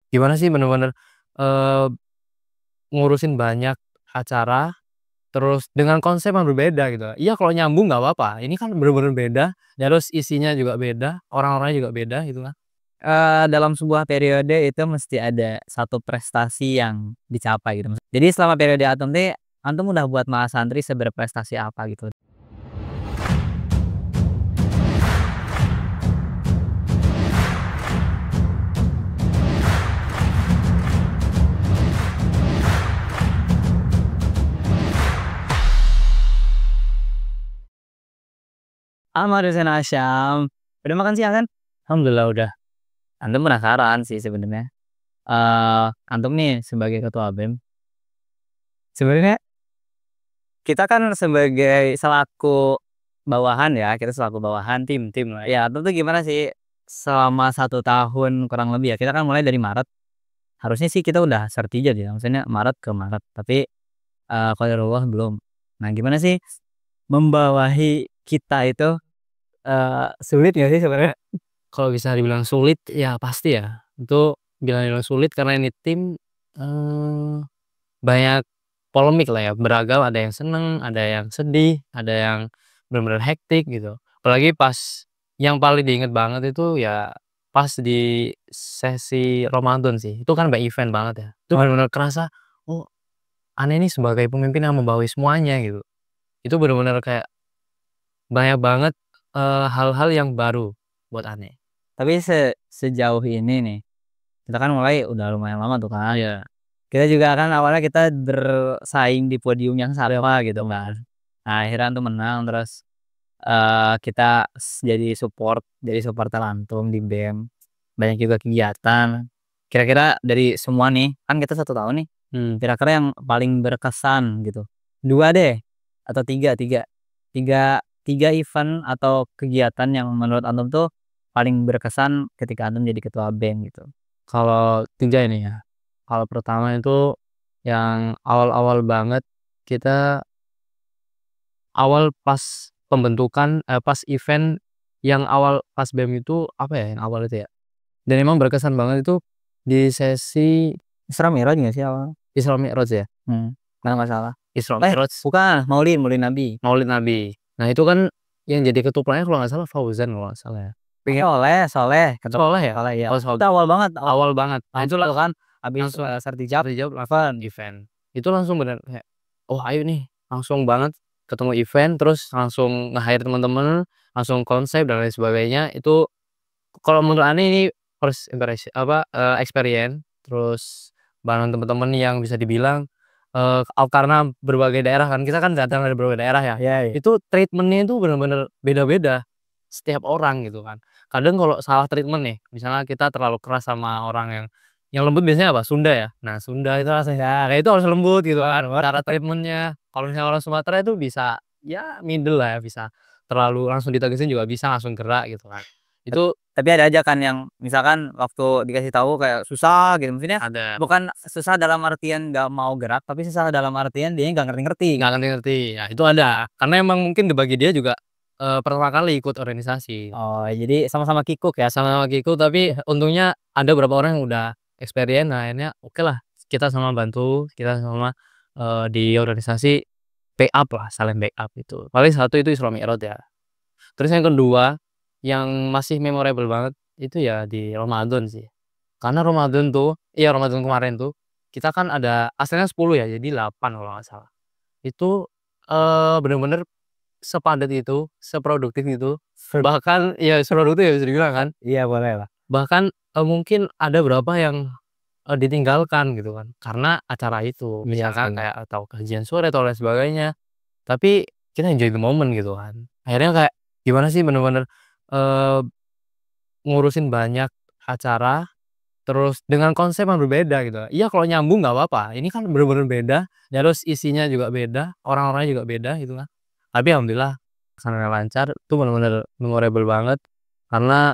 Gimana sih bener-bener, eee, ngurusin banyak acara, terus dengan konsep yang berbeda gitu. Iya kalau nyambung nggak apa-apa, ini kan bener-bener beda, terus isinya juga beda, orang-orangnya juga beda gitu kan. Dalam sebuah periode itu mesti ada satu prestasi yang dicapai gitu. Jadi selama periode antum udah buat Mas Santri seberprestasi apa gitu? Sama dosen Asyam. Udah makan siang kan? Alhamdulillah udah. Antum penasaran sih sebenarnya. Antum nih sebagai ketua BEM, sebenarnya kita kan sebagai selaku bawahan ya, kita selaku bawahan tim lah. Ya, antum tuh gimana sih selama 1 tahun kurang lebih ya, kita kan mulai dari Maret, harusnya sih kita udah sertijab ya, maksudnya Maret ke Maret, tapi, qadarullah belum. Nah, gimana sih membawahi kita itu, sulit nggak sih sebenarnya? Kalau bisa dibilang sulit, ya pasti ya, itu dibilang sulit karena ini tim, banyak polemik lah ya, beragam, ada yang seneng, ada yang sedih, ada yang bener-bener hektik gitu. Apalagi pas yang paling diinget banget itu ya pas di sesi Ramadan sih, itu kan event banget ya. Itu bener-bener kerasa, oh aneh nih sebagai pemimpin yang membawahi semuanya gitu. Itu bener-bener kayak banyak banget, hal-hal yang baru buat aneh. Tapi sejauh ini nih, kita kan mulai udah lumayan lama tuh kan. Iya, Kita juga kan awalnya kita bersaing di podium yang sama gitu kan. Nah, akhirnya tuh menang terus, kita jadi supporter antum di BEM. Banyak juga kegiatan. Kira-kira dari semua nih, kan kita 1 tahun nih, mmm. kira-kira yang paling berkesan gitu, 2 deh atau tiga tiga tiga tiga event atau kegiatan yang menurut antum tuh paling berkesan ketika antum jadi ketua BEM gitu? Kalau 3 ini ya, hal pertama itu yang awal-awal banget kita awal pas pembentukan, pas event yang awal pas BEM itu, apa ya, yang awal itu ya, dan emang berkesan banget itu di sesi Isra Mi'raj nggak sih awalnya? Isra Mi'raj ya, Hmm, kalau nggak salah. Isra Mi'raj, Bukan, Maulid Nabi. Maulid Nabi. Nah itu kan yang jadi ketuanya kalau nggak salah Fauzan kalau nggak salah ya. Soleh, Soleh ya? Soleh ya. Oh Itu awal banget, awal banget. Nah itu itu kan habis, langsung sertijab dijawab langsung event. event. Itu langsung bener kayak, "Oh ayo nih," langsung banget ketemu event, terus langsung nge-hire temen-temen, langsung konsep dan lain sebagainya. Itu kalau menurut aneh ini first impression apa, experience, terus bareng temen-temen yang bisa dibilang, karena berbagai daerah kan, kita kan datang dari berbagai daerah ya, Iya iya. itu treatment-nya itu bener-bener beda-beda setiap orang gitu kan. Kadang kalau salah treatment nih, misalnya kita terlalu keras sama orang yang lembut biasanya apa? Sunda ya. Nah Sunda itu rasanya kayak itu harus lembut gitu kan, cara treatment-nya. Kalau misalnya orang Sumatera itu bisa, ya middle lah ya, bisa terlalu langsung ditegesin juga bisa, langsung gerak gitu kan. Itu Tapi ada aja kan yang misalkan waktu dikasih tahu kayak susah gitu, maksudnya ada, bukan susah dalam artian nggak mau gerak, tapi susah dalam artian dia nggak ngerti-ngerti. nggak ngerti-ngerti, ya itu ada. Karena emang mungkin bagi dia juga, pertama kali ikut organisasi. Oh, jadi sama-sama kikuk ya? Sama Kiku, tapi untungnya ada beberapa orang yang udah experience, nah akhirnya okelah kita sama bantu, kita sama, di organisasi backup lah, saling backup itu. Paling satu itu Isra Mi'raj ya. Terus yang kedua, yang masih memorable banget itu ya di Ramadan sih. Karena Ramadan tuh iya Ramadan kemarin tuh, kita kan ada aslinya 10 ya, jadi 8 kalau nggak salah. Itu, bener-bener sepadat itu, seproduktif itu, bahkan ya seproduktif ya bisa dibilang kan. Iya boleh lah. Bahkan, mungkin ada beberapa yang, ditinggalkan gitu kan, karena acara itu. Misalkan kayak atau kajian sore atau lain sebagainya, tapi kita enjoy the moment gitu kan. Akhirnya kayak gimana sih bener-bener, eee, ngurusin banyak acara, terus dengan konsep yang berbeda gitu. Iya kalau nyambung nggak apa-apa, ini kan bener-bener beda, terus isinya juga beda, orang-orangnya juga beda gitu kan. Tapi alhamdulillah kesananya lancar, itu bener-bener memorable banget karena,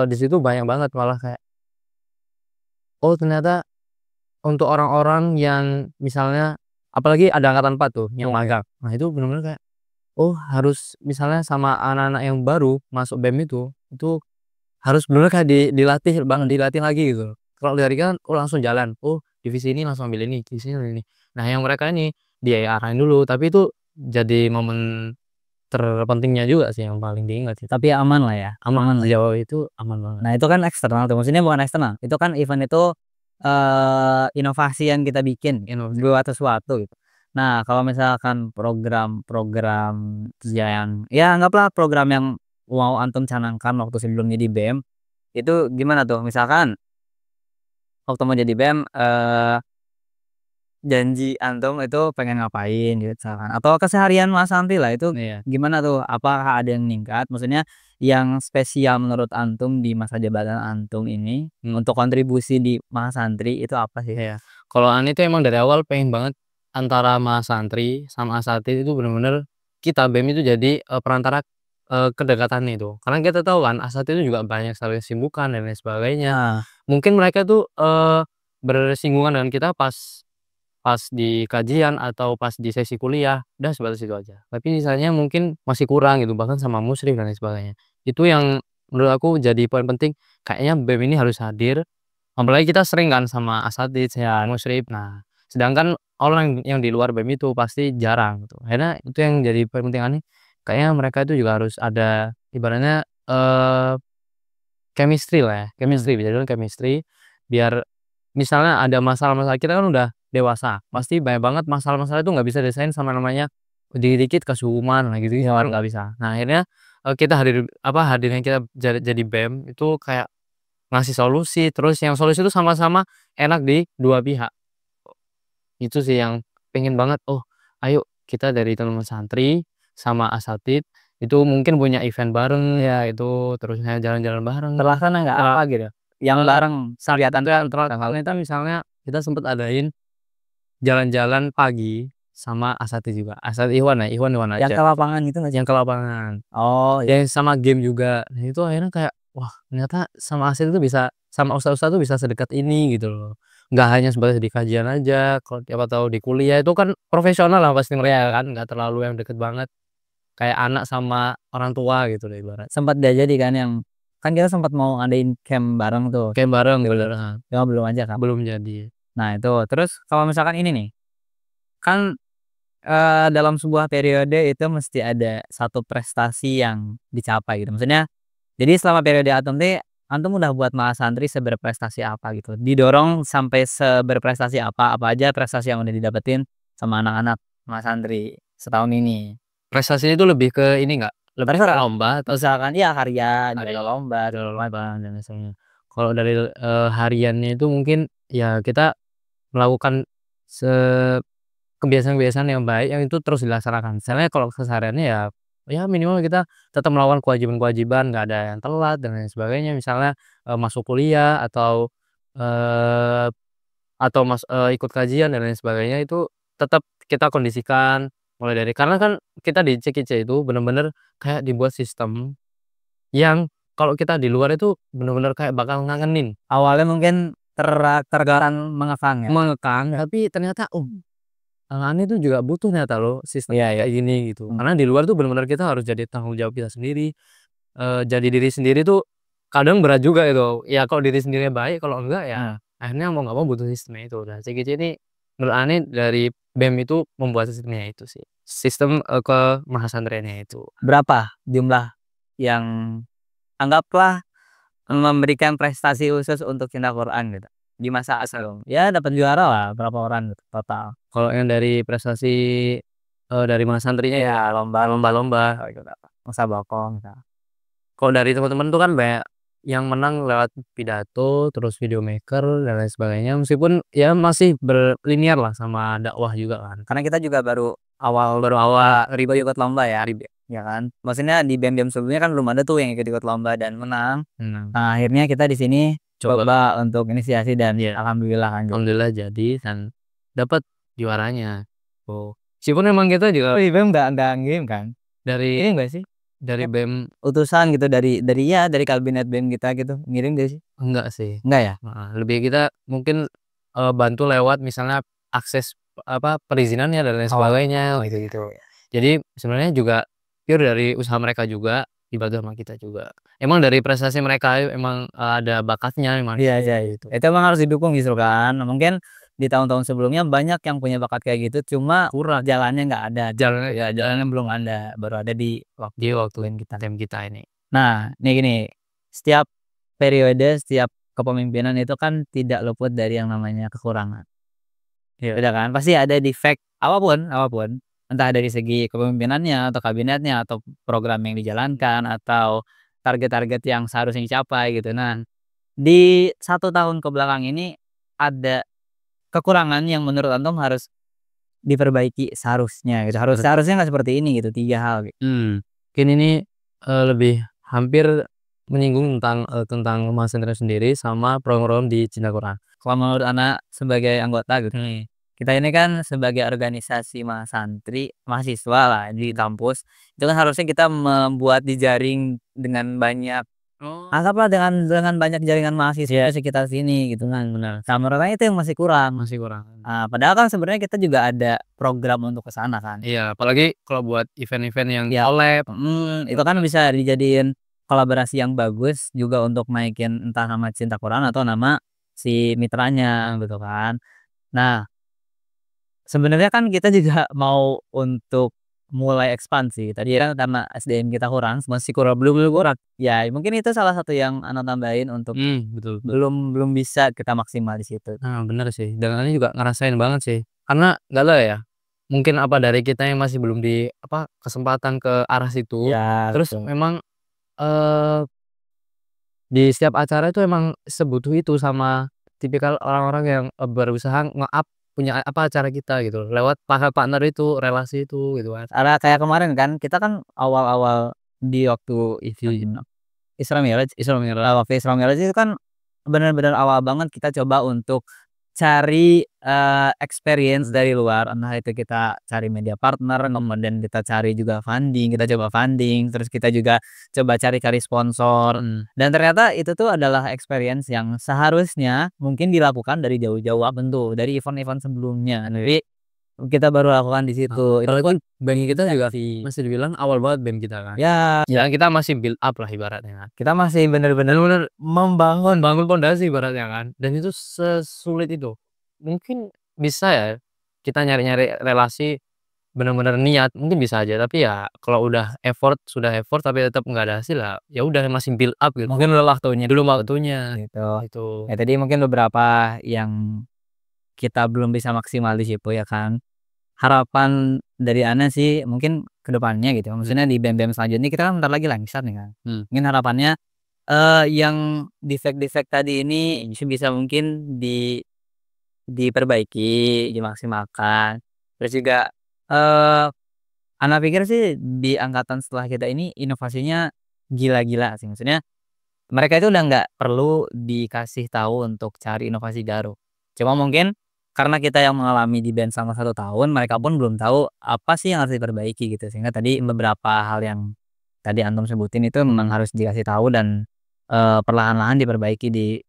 di situ banyak banget malah kayak, oh ternyata untuk orang-orang yang misalnya apalagi ada angkatan 4 tuh yang magang. Nah itu bener-bener kayak, oh harus misalnya sama anak-anak yang baru masuk BEM itu harus bener-bener kayak dilatih lagi gitu. Kalau dari kan langsung jalan, oh divisi ini langsung ambil ini, divisi ini. Nah yang mereka ini diarahin dulu, tapi itu jadi momen terpentingnya juga sih yang paling diingat sih. Tapi aman lah ya, Aman, lah. sejauh itu aman banget. Nah itu kan eksternal tuh, maksudnya bukan eksternal, itu kan event itu inovasi yang kita bikin buat sesuatu gitu. Nah kalau misalkan program-program yang ya anggaplah program yang mau antum canangkan waktu sebelumnya di BEM itu gimana tuh? Misalkan waktu mau jadi BEM janji antum itu pengen ngapain gitu misalkan, atau keseharian Mas Santi lah itu Iya. gimana tuh? Apakah ada yang meningkat? Maksudnya yang spesial menurut antum di masa jabatan antum ini untuk kontribusi di mahasantri itu apa sih? Iya. Kalau Ani tuh emang dari awal pengen banget antara mahasantri sama asatid itu bener-bener kita BEM itu jadi perantara kedekatan itu. Karena kita tahu kan asatid itu juga banyak sekali kesibukan dan lain sebagainya. Nah, Mungkin mereka tuh bersinggungan dengan kita pas di kajian atau pas di sesi kuliah, udah sebatas itu aja. Tapi sisanya mungkin masih kurang gitu, bahkan sama musyrif dan lain sebagainya. Itu yang menurut aku jadi poin penting, kayaknya BEM ini harus hadir, apalagi kita sering kan sama asatidz ya, musyrif. Nah, sedangkan orang yang di luar BEM itu pasti jarang gitu. Akhirnya itu yang jadi poin penting Ani, kayaknya mereka itu juga harus ada ibaratnya chemistry lah ya, chemistry, bisa dibilang chemistry, biar misalnya ada masalah-masalah, kita kan udah dewasa, pasti banyak banget masalah-masalah itu nggak bisa diselesain sama namanya dikit-dikit kesuhuman lah gitu ya, nggak bisa. Nah akhirnya kita hadirnya kita jadi BEM itu kayak ngasih solusi, terus yang solusi itu sama-sama enak di dua pihak. Itu sih yang pengen banget, oh ayo kita dari teman santri sama asatid itu mungkin punya event bareng ya itu, terusnya jalan-jalan bareng. terlaksana nggak apa gitu? Yang bareng Kelihatan tuh yang ternyata misalnya kita sempet adain jalan-jalan pagi sama asatid juga, asatid Ikhwan yang aja, ke lapangan gitu nggak sih? yang ke lapangan, Oh iya. yang sama game juga. Nah itu akhirnya kayak, wah ternyata sama asatid itu bisa, sama ustad-ustad tuh bisa sedekat ini gitu loh. Nggak hanya sebatas di kajian aja, kalau siapa tahu di kuliah itu kan profesional lah pasti mereka kan, nggak terlalu yang deket banget, kayak anak sama orang tua gitu deh ibarat. Sempat dia jadi kan yang kan kita sempat mau ngadain camp bareng tuh. Kayak bareng Belum. bener, heeh, Cuma belum aja kan. belum jadi. Nah itu terus kalau misalkan ini nih kan dalam sebuah periode itu mesti ada satu prestasi yang dicapai gitu. Maksudnya jadi selama periode antum udah buat mahasantri seberprestasi apa gitu. Didorong sampai seberprestasi apa, apa aja prestasi yang udah didapetin sama anak-anak mahasantri setahun ini. Prestasinya itu lebih ke ini nggak, lebih ke lomba atau Misalkan ya karya, Hari lomba, lomba dan misalnya. Kalau dari hariannya itu mungkin ya kita melakukan se kebiasaan-kebiasaan yang baik yang itu terus dilaksanakan. Misalnya kalau kesehariannya ya minimal kita tetap melakukan kewajiban-kewajiban, nggak ada yang telat dan lain sebagainya. Misalnya masuk kuliah eee, atau ikut kajian dan lain sebagainya itu tetap kita kondisikan mulai dari, karena kan kita di CKC itu bener-bener kayak dibuat sistem yang kalau kita di luar itu bener-bener kayak bakal ngangenin, awalnya mungkin terkesan mengekang ya? mengekang, tapi ternyata, oh Aneh itu juga butuh ternyata loh sistem Iya iya. kayak gini gitu. Karena di luar tuh bener-bener kita harus jadi tanggung jawab kita sendiri, jadi diri sendiri tuh kadang berat juga itu. Ya kalau diri sendirinya baik, kalau enggak ya Heeh. akhirnya mau nggak mau butuh sistemnya itu. Nah CGC ini menurut Aneh dari BEM itu membuat sistemnya itu sih. Sistem kemahasantrennya itu. Berapa jumlah yang anggaplah memberikan prestasi khusus untuk cinta Quran gitu, di masa asal. Ya dapat juara lah berapa orang gitu total. Kalau yang dari prestasi dari mahasantrinya ya lomba-lomba. Oh ikut apa? Musabaqah misal. Kalau dari teman-teman tuh kan banyak yang menang lewat pidato, terus video maker dan lain sebagainya. Meskipun ya masih berlinear lah sama dakwah juga kan. Karena kita juga baru awal ribet ikut lomba ya. Ya kan? Maksudnya di BEM-BEM sebelumnya kan belum ada tuh yang ikut-ikut lomba dan menang. Nah, akhirnya kita di sini coba untuk inisiasi dan Iya. alhamdulillah kan. Alhamdulillah jadi dan dapat juaranya. Oh. Meskipun emang kita juga Di BEM enggak ngirim kan? dari Ini enggak sih? dari BEM Utusan gitu dari kabinet BEM kita gitu. Ngirim enggak sih? enggak sih. Enggak ya? Heeh, lebih kita mungkin bantu lewat misalnya akses perizinannya dan lain sebagainya gitu-gitu. Jadi sebenarnya juga pure dari usaha mereka juga dibantu sama kita juga. Emang dari prestasi mereka emang, ada bakatnya emang. Iya iya itu emang harus didukung justru kan. Mungkin di tahun-tahun sebelumnya banyak yang punya bakat kayak gitu, cuma Kurang jalannya nggak ada. jalannya Ya jalannya belum ada, baru ada di di waktu waktu kita. tim kita ini. Nah, nih gini, setiap periode, setiap kepemimpinan itu kan tidak luput dari yang namanya kekurangan. Iya. Udah kan, pasti ada defect apapun apapun, entah dari segi kepemimpinannya atau kabinetnya atau program yang dijalankan atau target-target yang seharusnya dicapai gitu. Nah, di 1 tahun kebelakang ini ada kekurangan yang menurut Antum harus diperbaiki seharusnya gitu, seharusnya nggak seperti ini gitu, 3 hal gitu. Mungkin ini, lebih hampir menyinggung tentang mahasiswa sendiri sama program di Cinta Quran. Kalau menurut Ana sebagai anggota gitu nih, kita ini kan sebagai organisasi mahasantri, mahasiswa lah di kampus, itu kan harusnya kita membuat jejaring dengan banyak Oh. anggaplah dengan banyak jaringan mahasiswa di sekitar sini gitu kan. Benar, Nah, menurut Ana itu yang masih kurang. masih kurang. Padahal kan sebenarnya kita juga ada program untuk ke sana kan. Iya, apalagi kalau buat event-event yang Ya, collab. itu kan bisa dijadiin kolaborasi yang bagus juga untuk naikin entah nama Cinta Quran atau nama si mitranya gitu kan. Nah, sebenarnya kan kita juga mau untuk mulai ekspansi. Tadi kan karena SDM kita kurang, masih belum kurang. Ya, mungkin itu salah satu yang Ana tambahin untuk Betul. belum bisa kita maksimal di situ. Nah, bener sih, dan Ani juga ngerasain banget sih, karena nggak tahu ya, mungkin apa dari kita yang masih belum kesempatan ke arah situ, Ya, terus betul. memang, eee, di setiap acara itu emang sebutuh itu sama tipikal orang-orang yang, berusaha nge-up punya acara kita gitu, lewat partner itu, relasi itu, gitu kan. Kayak kemarin kan, kita kan awal-awal di waktu Isra Mi'raj waktu Isra Mi'raj itu kan benar-benar awal banget kita coba untuk cari, experience dari luar, entah itu kita cari media partner, kemudian kita cari juga funding, kita coba funding, terus kita juga coba cari-cari sponsor, dan ternyata itu tuh adalah experience yang seharusnya mungkin dilakukan dari jauh-jauh tentu, dari event-event sebelumnya, tapi kita baru lakukan di situ. Itu Apalagi pun BEM kita juga sih. masih dibilang awal banget BEM kita kan. Ya, Ya kita masih build up lah ibaratnya kan. kita masih bener-bener Bener-bener membangun. bangun pondasi ibaratnya kan, dan itu sesulit itu. Mungkin bisa ya, kita nyari-nyari relasi, bener-bener niat, mungkin bisa aja, tapi ya kalau udah sudah effort tapi tetap nggak ada hasil, ya udah masih build up gitu. Mungkin udah waktunya Belum waktunya, gitu. itu. Ya tadi mungkin beberapa yang kita belum bisa maksimal di situ ya kan. Harapan dari Ana sih mungkin ke depannya gitu, maksudnya di BEM-BEM selanjutnya kita kan bentar lagi lengser nih kan. Mungkin harapannya, yang defect-defect tadi ini sebisa mungkin diperbaiki, dimaksimalkan. Terus juga, eee, Ana pikir sih di angkatan setelah kita ini inovasinya gila-gila sih, maksudnya mereka itu udah nggak perlu dikasih tahu untuk cari inovasi baru. Cuma mungkin karena kita yang mengalami di band selama 1 tahun, mereka pun belum tahu apa sih yang harus diperbaiki gitu. Sehingga tadi beberapa hal yang tadi Antum sebutin itu memang harus dikasih tahu dan, perlahan-lahan diperbaiki di,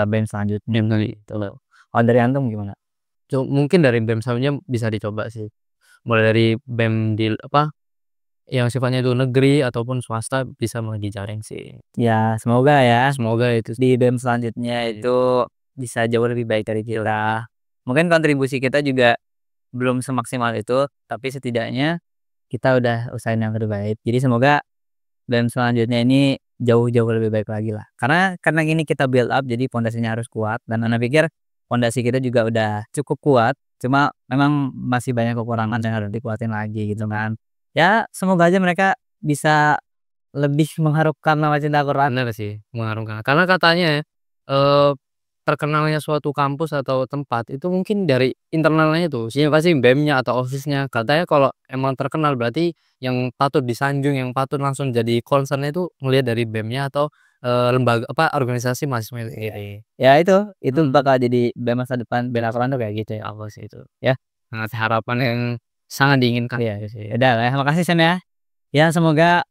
band selanjutnya gitu loh. Kalau dari Antum gimana? Mungkin dari BEM selanjutnya bisa dicoba sih. Mulai dari BEM yang sifatnya itu negeri ataupun swasta bisa mulai dijaring sih. Ya semoga ya Semoga itu di band selanjutnya itu bisa jauh lebih baik dari kita. Mungkin kontribusi kita juga belum semaksimal itu, tapi setidaknya kita udah usahain yang terbaik. Jadi semoga band selanjutnya ini jauh-jauh lebih baik lagi lah. Karena ini kita build up jadi pondasinya harus kuat dan Ana pikir pondasi kita juga udah cukup kuat, cuma memang masih banyak kekurangan yang harus dikuatin lagi gitu kan. Ya semoga aja mereka bisa lebih mengharumkan nama Cinta Quran. bener sih, mengharumkan. Karena katanya, eee, terkenalnya suatu kampus atau tempat itu mungkin dari internalnya itu, siapa sih BEM-nya atau OSIS-nya. Katanya kalau emang terkenal berarti yang patut disanjung, yang patut langsung jadi concern itu ngelihat dari BEM-nya atau, lembaga organisasi mahasiswa itu sendiri. Ya itu bakal jadi band masa depan band Al-Quran tuh kayak gitu ya. Allah sih itu. Ya. Sangat harapan yang sangat diinginkan. Iya sih. Ya udah lah ya, makasih Sen ya. Ya semoga,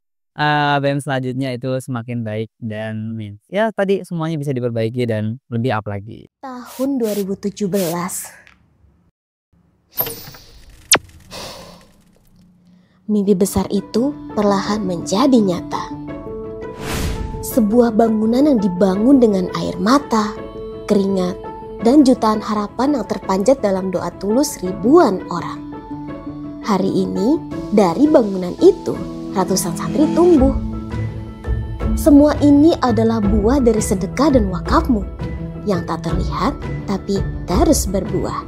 band selanjutnya itu semakin baik dan ya tadi semuanya bisa diperbaiki dan lebih up lagi. Tahun 2017. Mimpi besar itu perlahan menjadi nyata. Sebuah bangunan yang dibangun dengan air mata, keringat, dan jutaan harapan yang terpanjat dalam doa tulus ribuan orang. Hari ini, dari bangunan itu, ratusan santri tumbuh. Semua ini adalah buah dari sedekah dan wakafmu yang tak terlihat tapi terus berbuah.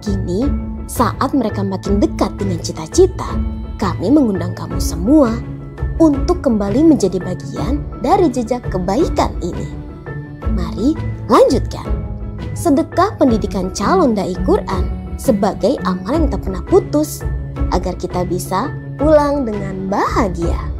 Kini, saat mereka makin dekat dengan cita-cita, kami mengundang kamu semua untuk kembali menjadi bagian dari jejak kebaikan ini. Mari lanjutkan. Sedekah pendidikan calon dai Quran sebagai amal yang tak pernah putus agar kita bisa pulang dengan bahagia.